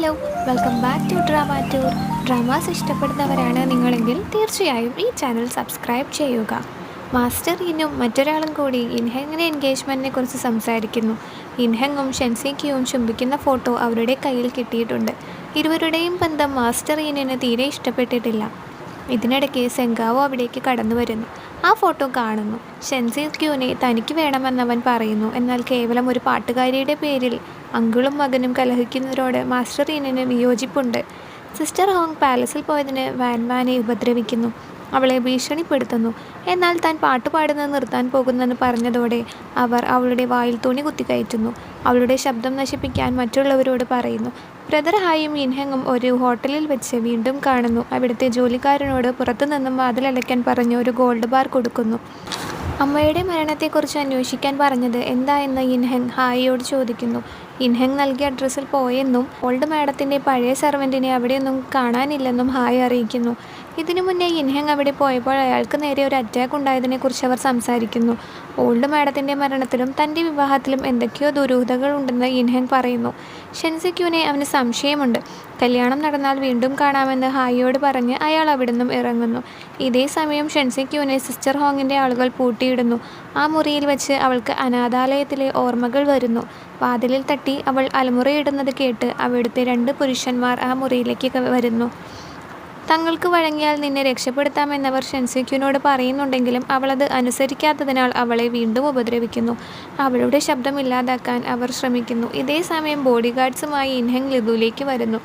Hello, welcome back to drama tour. Dramas ഇഷ്ടപ്പെടുന്നവരാണ് നിങ്ങളെങ്കിൽ തീർച്ചയായും ഈ ചാനൽ സബ്സ്ക്രൈബ് ചെയ്യുക. മാസ്റ്റർ ഇന്നും മറ്റൊരാളും കൂടി ഇൻഹെങ്ങിൻ്റെ എൻഗേജ്മെൻറ്റിനെ കുറിച്ച് സംസാരിക്കുന്നു. ഇൻഹെങ്ങും ഷെൻസിക്യുവും ചുംബിക്കുന്ന ഫോട്ടോ അവരുടെ കയ്യിൽ കിട്ടിയിട്ടുണ്ട്. ഇരുവരുടെയും ബന്ധം മാസ്റ്റർ ഇന്നിന് തീരെ ഇഷ്ടപ്പെട്ടിട്ടില്ല. ഇതിനിടയ്ക്ക് സെങ്കാവോ അവിടേക്ക് കടന്നു വരുന്നു. ആ ഫോട്ടോ കാണുന്നു. ഷെൻസിക്യുവിനെ തനിക്ക് വേണമെന്നവൻ പറയുന്നു. എന്നാൽ കേവലം ഒരു പാട്ടുകാരിയുടെ പേരിൽ അങ്കിളും മകനും കലഹിക്കുന്നതിനോട് മാസ്റ്റർ ഇന്നിന് വിയോജിപ്പുണ്ട്. സിസ്റ്റർ ഹോങ് പാലസിൽ പോയതിന് വാൻവാനെ ഉപദ്രവിക്കുന്നു. അവളെ ഭീഷണിപ്പെടുത്തുന്നു. എന്നാൽ താൻ പാട്ടുപാടുന്നത് നിർത്താൻ പോകുന്നെന്ന് പറഞ്ഞതോടെ അവർ അവളുടെ വായിൽ തുണി കുത്തിക്കയറ്റുന്നു. അവളുടെ ശബ്ദം നശിപ്പിക്കാൻ മറ്റുള്ളവരോട് പറയുന്നു. ബ്രദർ ഹായും ഇൻഹെങ്ങും ഒരു ഹോട്ടലിൽ വെച്ച് വീണ്ടും കാണുന്നു. അവിടുത്തെ ജോലിക്കാരനോട് പുറത്തുനിന്നും വാതിലടയ്ക്കാൻ പറഞ്ഞ് ഒരു ഗോൾഡ് ബാർ കൊടുക്കുന്നു. അമ്മയുടെ മരണത്തെക്കുറിച്ച് അന്വേഷിക്കാൻ പറഞ്ഞത് എന്താ എന്ന് ഇൻഹെങ് ഹായിയോട് ചോദിക്കുന്നു. ഇൻഹെങ് നൽകിയ അഡ്രസ്സിൽ പോയെന്നും ഓൾഡ് മാഡത്തിൻ്റെ പഴയ സെർവൻറ്റിനെ അവിടെയൊന്നും കാണാനില്ലെന്നും ഹായ് അറിയിക്കുന്നു. ഇതിനു മുന്നേ ഇൻഹെങ് അവിടെ പോയപ്പോൾ അയാൾക്ക് നേരെ ഒരു അറ്റാക്ക് ഉണ്ടായതിനെക്കുറിച്ച് അവർ സംസാരിക്കുന്നു. ഓൾഡ് മാഡത്തിൻ്റെ മരണത്തിലും തൻ്റെ വിവാഹത്തിലും എന്തൊക്കെയോ ദുരൂഹതകൾ ഉണ്ടെന്ന് ഇൻഹെങ് പറയുന്നു. ഷെൻസിക്യുവിനെ അവന് സംശയമുണ്ട്. കല്യാണം നടന്നാൽ വീണ്ടും കാണാമെന്ന് ഹായിയോട് പറഞ്ഞ് അയാൾ അവിടെ നിന്നും ഇറങ്ങുന്നു. ഇതേ സമയം ഷെൻസിക്യുവിനെ സിസ്റ്റർ ഹോങ്ങിൻ്റെ ആളുകൾ പൂട്ടിയിടുന്നു. ആ മുറിയിൽ വെച്ച് അവൾക്ക് അനാഥാലയത്തിലെ ഓർമ്മകൾ വരുന്നു. വാതിലിൽ തട്ടി അവൾ അലമുറയിടുന്നത് കേട്ട് അവിടുത്തെ 2 പുരുഷന്മാർ ആ മുറിയിലേക്ക് വരുന്നു. തങ്ങൾക്ക് വഴങ്ങിയാൽ നിന്നെ രക്ഷപ്പെടുത്താമെന്നവർ ഷെൻസിക്യുവിനോട് പറയുന്നുണ്ടെങ്കിലും അവളത് അനുസരിക്കാത്തതിനാൽ അവളെ വീണ്ടും ഉപദ്രവിക്കുന്നു. അവളുടെ ശബ്ദം ഇല്ലാതാക്കാൻ അവർ ശ്രമിക്കുന്നു. ഇതേ സമയം ബോഡി ഗാർഡ്സുമായി ഇൻഹെങ് ലിതുവിലേക്ക് വരുന്നു.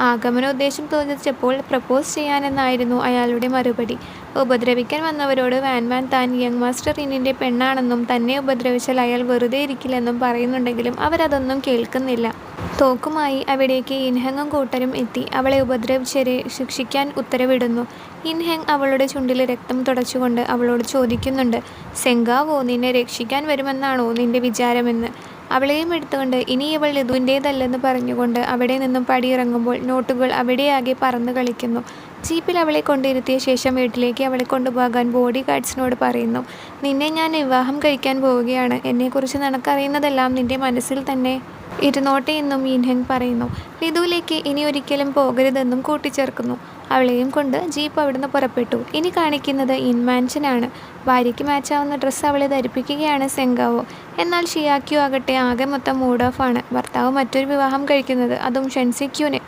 ആഗമനോദ്ദേശം ചോദിച്ചപ്പോൾ പ്രപ്പോസ് ചെയ്യാനെന്നായിരുന്നു അയാളുടെ മറുപടി. ഉപദ്രവിക്കാൻ വന്നവരോട് വാൻവാൻ താൻ യങ് മാസ്റ്റർ ഇന്നിൻ്റെ പെണ്ണാണെന്നും തന്നെ ഉപദ്രവിച്ചാൽ അയാൾ വെറുതെ ഇരിക്കില്ലെന്നും പറയുന്നുണ്ടെങ്കിലും അവരതൊന്നും കേൾക്കുന്നില്ല. തോക്കുമായി അവിടേക്ക് ഇൻഹെങ്ങും കൂട്ടരും എത്തി അവളെ ഉപദ്രവിച്ചവരെ ശിക്ഷിക്കാൻ ഉത്തരവിടുന്നു. ഇൻഹെങ് അവളുടെ ചുണ്ടിൽ രക്തം തുടച്ചുകൊണ്ട് അവളോട് ചോദിക്കുന്നുണ്ട്, സെങ്കാവോ നിന്നെ രക്ഷിക്കാൻ വരുമെന്നാണോ നിന്റെ വിചാരമെന്ന്. അവളെയും എടുത്തുകൊണ്ട് ഇനി ഇവൾ ലിതുവിൻ്റേതല്ലെന്ന് പറഞ്ഞുകൊണ്ട് അവിടെ നിന്നും പടിയിറങ്ങുമ്പോൾ നോട്ടുകൾ അവിടെയാകെ പറന്ന് കളിക്കുന്നു. ജീപ്പിൽ അവളെ കൊണ്ടിരുത്തിയ ശേഷം വീട്ടിലേക്ക് അവളെ കൊണ്ടുപോകാൻ ബോഡി ഗാർഡ്സിനോട് പറയുന്നു. നിന്നെ ഞാൻ വിവാഹം കഴിക്കാൻ പോവുകയാണ്. എന്നെക്കുറിച്ച് നിനക്കറിയുന്നതെല്ലാം നിൻ്റെ മനസ്സിൽ തന്നെ ഇരുന്നോട്ടെ എന്നും ഇൻഹെങ് പറയുന്നു. ലിതുവിലേക്ക് ഇനി ഒരിക്കലും പോകരുതെന്നും കൂട്ടിച്ചേർക്കുന്നു. അവളെയും കൊണ്ട് ജീപ്പ് അവിടുന്ന് പുറപ്പെട്ടു. ഇനി കാണിക്കുന്നത് ഇൻമാൻഷനാണ്. ഭാര്യയ്ക്ക് മാച്ചാവുന്ന ഡ്രസ്സ് അവളെ ധരിപ്പിക്കുകയാണ് സെങ്കാവോ. എന്നാൽ ഷിയാക്യു ആകട്ടെ ആകെ മൊത്തം മൂഡ് ഓഫാണ്. ഭർത്താവ് മറ്റൊരു വിവാഹം കഴിക്കുന്നത്, അതും ഷെൻസിക്യുവിനെ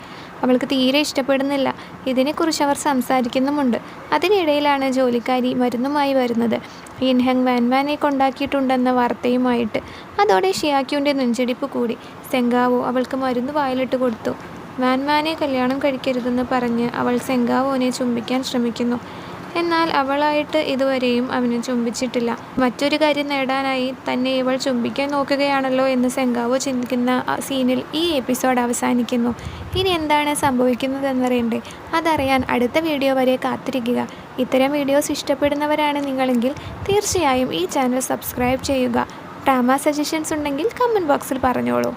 അവൾക്ക് തീരെ ഇഷ്ടപ്പെടുന്നില്ല. ഇതിനെക്കുറിച്ച് അവർ സംസാരിക്കുന്നുമുണ്ട്. അതിനിടയിലാണ് ജോലിക്കാരി മരുന്നുമായി വരുന്നത്. ഇൻഹെങ് വാൻവാനെ കൊണ്ടാക്കിയിട്ടുണ്ടെന്ന വാർത്തയുമായിട്ട്. അതോടെ ഷിയാക്യുവിൻ്റെ നെഞ്ചിടിപ്പ് കൂടി. സെങ്കാവോ അവൾക്ക് മരുന്ന് വായിലിട്ട് കൊടുത്തു. വാൻവാനെ കല്യാണം കഴിക്കരുതെന്ന് പറഞ്ഞ് അവൾ സെങ്കാവോനെ ചുംബിക്കാൻ ശ്രമിക്കുന്നു. എന്നാൽ അവളായിട്ട് ഇതുവരെയും അവനെ ചുംബിച്ചിട്ടില്ല. മറ്റൊരു കാര്യം നേടാനായി തന്നെ ഇവൾ ചുംബിക്കാൻ നോക്കുകയാണല്ലോ എന്ന് സെങ്കാവോ ചിന്തിക്കുന്ന സീനിൽ ഈ എപ്പിസോഡ് അവസാനിക്കുന്നു. ഇനി എന്താണ് സംഭവിക്കുന്നതെന്നറിയണ്ടേ? അതറിയാൻ അടുത്ത വീഡിയോ വരെ കാത്തിരിക്കുക. ഇത്തരം വീഡിയോസ് ഇഷ്ടപ്പെടുന്നവരാണ് നിങ്ങളെങ്കിൽ തീർച്ചയായും ഈ ചാനൽ സബ്സ്ക്രൈബ് ചെയ്യുക. ഡ്രാമ സജഷൻസ് ഉണ്ടെങ്കിൽ കമൻറ്റ് ബോക്സിൽ പറഞ്ഞോളൂ.